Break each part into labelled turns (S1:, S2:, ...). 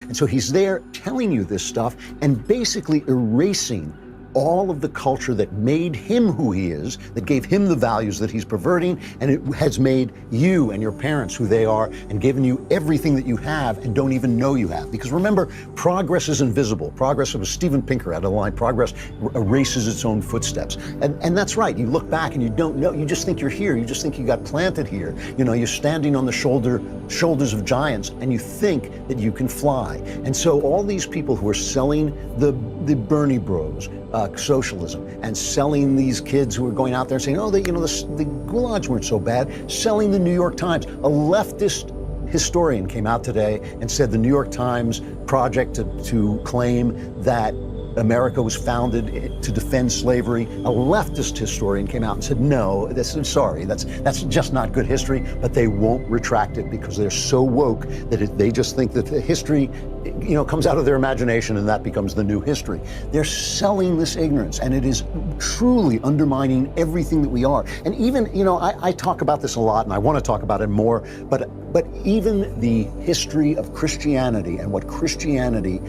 S1: And so he's there telling you this stuff and basically erasing all of the culture that made him who he is, that gave him the values that he's perverting, and it has made you and your parents who they are, and given you everything that you have and don't even know you have. Because remember, progress is invisible. Progress, it was Steven Pinker had a line, progress erases its own footsteps. And that's right. You look back and you don't know, you just think you're here. You just think you got planted here. You know, you're standing on the shoulders of giants, and you think that you can fly. And so all these people who are selling the Bernie bros, socialism, and selling these kids who are going out there and saying, oh, the gulags weren't so bad, selling the New York Times. A leftist historian came out today and said the New York Times project to claim that America was founded to defend slavery. A leftist historian came out and said, no, that's just not good history, but they won't retract it because they're so woke that they just think that the history, comes out of their imagination and that becomes the new history. They're selling this ignorance, and it is truly undermining everything that we are. And even, I talk about this a lot and I want to talk about it more, but even the history of Christianity and what Christianity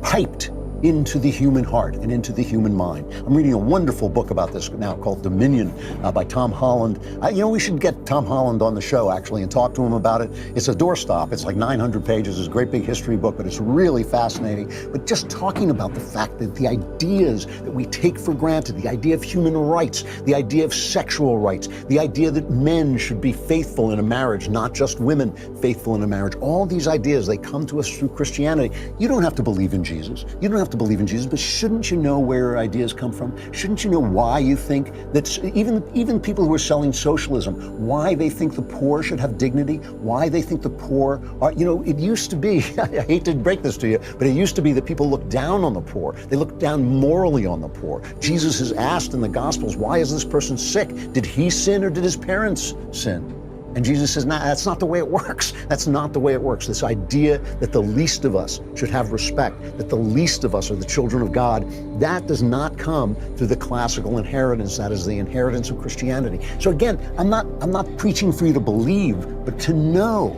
S1: piped into the human heart and into the human mind. I'm reading a wonderful book about this now called Dominion by Tom Holland. We should get Tom Holland on the show actually and talk to him about it. It's a doorstop. It's like 900 pages. It's a great big history book, but it's really fascinating. But just talking about the fact that the ideas that we take for granted, the idea of human rights, the idea of sexual rights, the idea that men should be faithful in a marriage, not just women faithful in a marriage, all these ideas, they come to us through Christianity. You don't have to believe in Jesus. You don't have to believe in Jesus, but shouldn't you know where your ideas come from? Shouldn't you know why you think that even people who are selling socialism, why they think the poor should have dignity, why they think the poor are, it used to be, I hate to break this to you, but it used to be that people looked down on the poor. They looked down morally on the poor. Jesus is asked in the Gospels, why is this person sick? Did he sin or did his parents sin? And Jesus says, nah, that's not the way it works. That's not the way it works. This idea that the least of us should have respect, that the least of us are the children of God, that does not come through the classical inheritance. That is the inheritance of Christianity. So again, I'm not preaching for you to believe, but to know,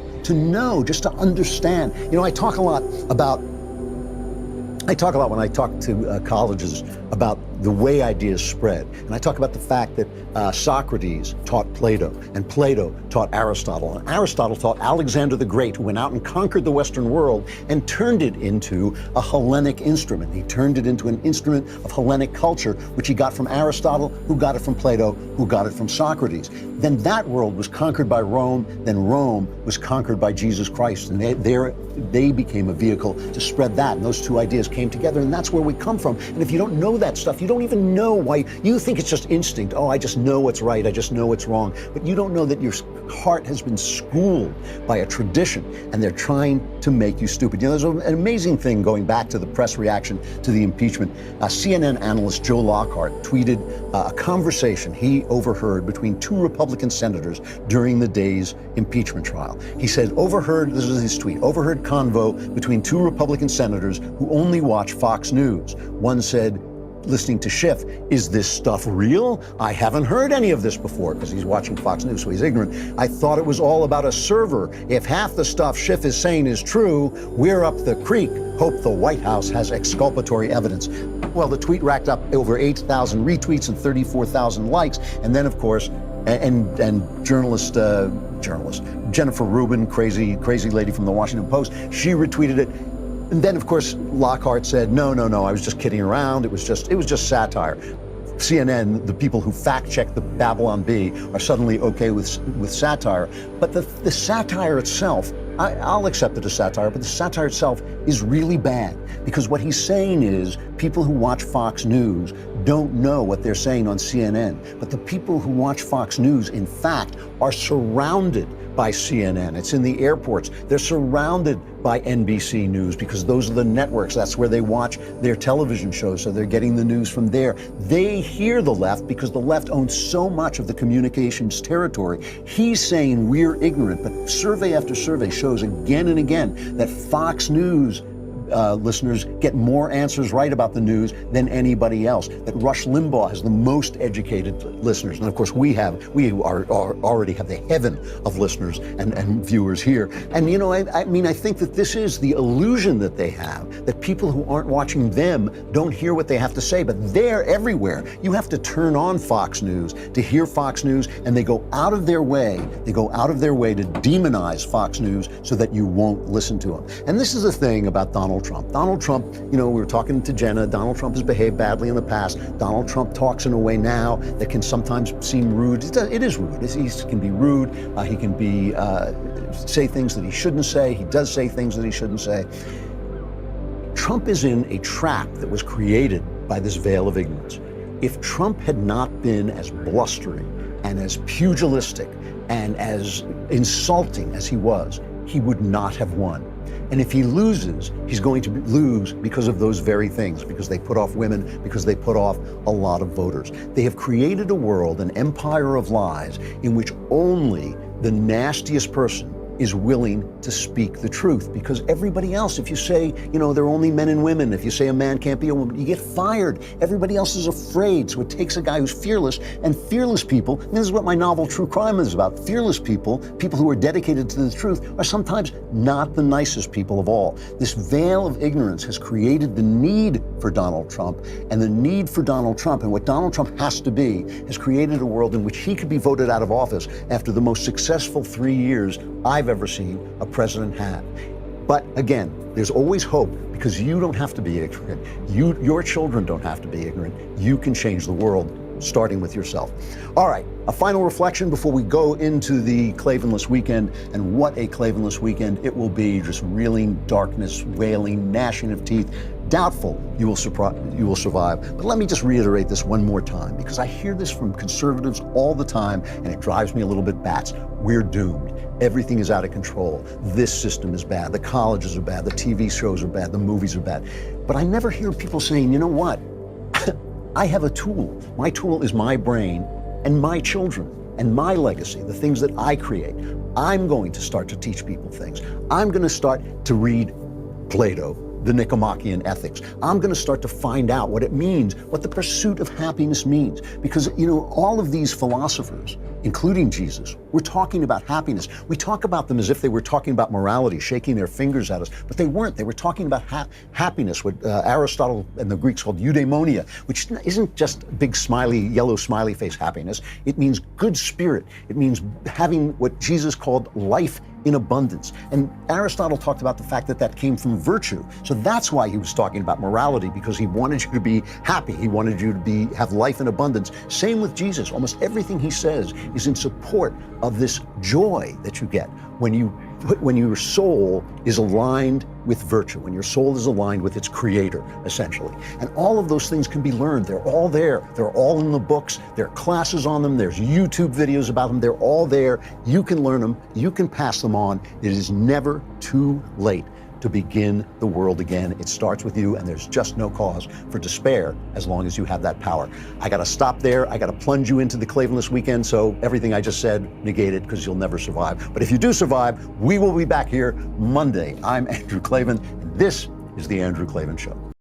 S1: just to understand. I talk a lot when I talk to colleges about the way ideas spread. And I talk about the fact that Socrates taught Plato, and Plato taught Aristotle, and Aristotle taught Alexander the Great, who went out and conquered the Western world and turned it into a Hellenic instrument. He turned it into an instrument of Hellenic culture, which he got from Aristotle, who got it from Plato, who got it from Socrates. Then that world was conquered by Rome, then Rome was conquered by Jesus Christ, and they became a vehicle to spread that, and those two ideas came together, and that's where we come from. And if you don't know that stuff, you don't even know why. You think it's just instinct. Oh, I just know what's right. I just know what's wrong. But you don't know that your heart has been schooled by a tradition, and they're trying to make you stupid. There's an amazing thing going back to the press reaction to the impeachment. CNN analyst Joe Lockhart tweeted a conversation he overheard between two Republican senators during the day's impeachment trial. He said, this is his tweet, overheard convo between two Republican senators who only watch Fox News. One said, listening to Schiff, is this stuff real? I haven't heard any of this before, because he's watching Fox News, so he's ignorant. I thought it was all about a server. If half the stuff Schiff is saying is true, we're up the creek. Hope the White House has exculpatory evidence. Well, the tweet racked up over 8,000 retweets and 34,000 likes. And then, of course, and journalist Jennifer Rubin, crazy lady from the Washington Post, she retweeted it. And then, of course, Lockhart said, no, I was just kidding around. It was just satire. CNN, the people who fact-check the Babylon Bee, are suddenly okay with satire. But the satire itself, I'll accept it as satire, but the satire itself is really bad. Because what he's saying is people who watch Fox News don't know what they're saying on CNN. But the people who watch Fox News, in fact, are surrounded by CNN. It's in the airports. They're surrounded by NBC News because those are the networks. That's where they watch their television shows, so they're getting the news from there. They hear the left because the left owns so much of the communications territory. He's saying we're ignorant, but survey after survey shows again and again that Fox News listeners get more answers right about the news than anybody else, that Rush Limbaugh has the most educated listeners. And of course, we already have the heaven of listeners and viewers here. And you know, I mean, I think that this is the illusion that they have, that people who aren't watching them don't hear what they have to say, but they're everywhere. You have to turn on Fox News to hear Fox News, and they go out of their way to demonize Fox News so that you won't listen to them. And this is the thing about Donald Trump. Donald Trump, you know, we were talking to Jenna, Donald Trump has behaved badly in the past. Donald Trump talks in a way now that can sometimes seem rude. It is rude. He can be rude. He can be say things that he shouldn't say. He does say things that he shouldn't say. Trump is in a trap that was created by this veil of ignorance. If Trump had not been as blustering and as pugilistic and as insulting as he was, he would not have won. And if he loses, he's going to lose because of those very things, because they put off women, because they put off a lot of voters. They have created a world, an empire of lies, in which only the nastiest person is willing to speak the truth, because everybody else, if you say, you know, they're only men and women, if you say a man can't be a woman, you get fired. Everybody else is afraid. So it takes a guy who's fearless, and fearless people, and this is what my novel True Crime is about, fearless people, people who are dedicated to the truth, are sometimes not the nicest people of all. This veil of ignorance has created the need for Donald Trump, and the need for Donald Trump, and what Donald Trump has to be, has created a world in which he could be voted out of office after the most successful 3 years I've ever seen a president have. But again, there's always hope, because you don't have to be ignorant. Your children don't have to be ignorant. You can change the world, starting with yourself. All right, a final reflection before we go into the Klavanless weekend, and what a Klavanless weekend it will be. Just reeling darkness, wailing, gnashing of teeth. Doubtful you will survive. But let me just reiterate this one more time, because I hear this from conservatives all the time, and it drives me a little bit bats. We're doomed. Everything is out of control. This system is bad. The colleges are bad. The TV shows are bad. The movies are bad. But I never hear people saying, you know what? I have a tool. My tool is my brain and my children and my legacy, the things that I create. I'm going to start to teach people things. I'm going to start to read Plato, the Nicomachean Ethics. I'm going to start to find out what it means, what the pursuit of happiness means. Because, you know, all of these philosophers, including Jesus, were talking about happiness. We talk about them as if they were talking about morality, shaking their fingers at us, but they weren't. They were talking about happiness, what Aristotle and the Greeks called eudaimonia, which isn't just big smiley, yellow smiley face happiness. It means good spirit. It means having what Jesus called life in abundance. And Aristotle talked about the fact that that came from virtue. So that's why he was talking about morality, because he wanted you to be happy. He wanted you to have life in abundance. Same with Jesus. Almost everything he says is in support of this joy that you get when your soul is aligned with virtue, when your soul is aligned with its creator, essentially. And all of those things can be learned. They're all there. They're all in the books. There are classes on them. There's YouTube videos about them. They're all there. You can learn them. You can pass them on. It is never too late to begin the world again. It starts with you, and there's just no cause for despair as long as you have that power. I got to stop there. I got to plunge you into the Klavanless weekend, so everything I just said, negate it, because you'll never survive. But if you do survive, we will be back here Monday. I'm Andrew Klavan, and this is The Andrew Klavan Show.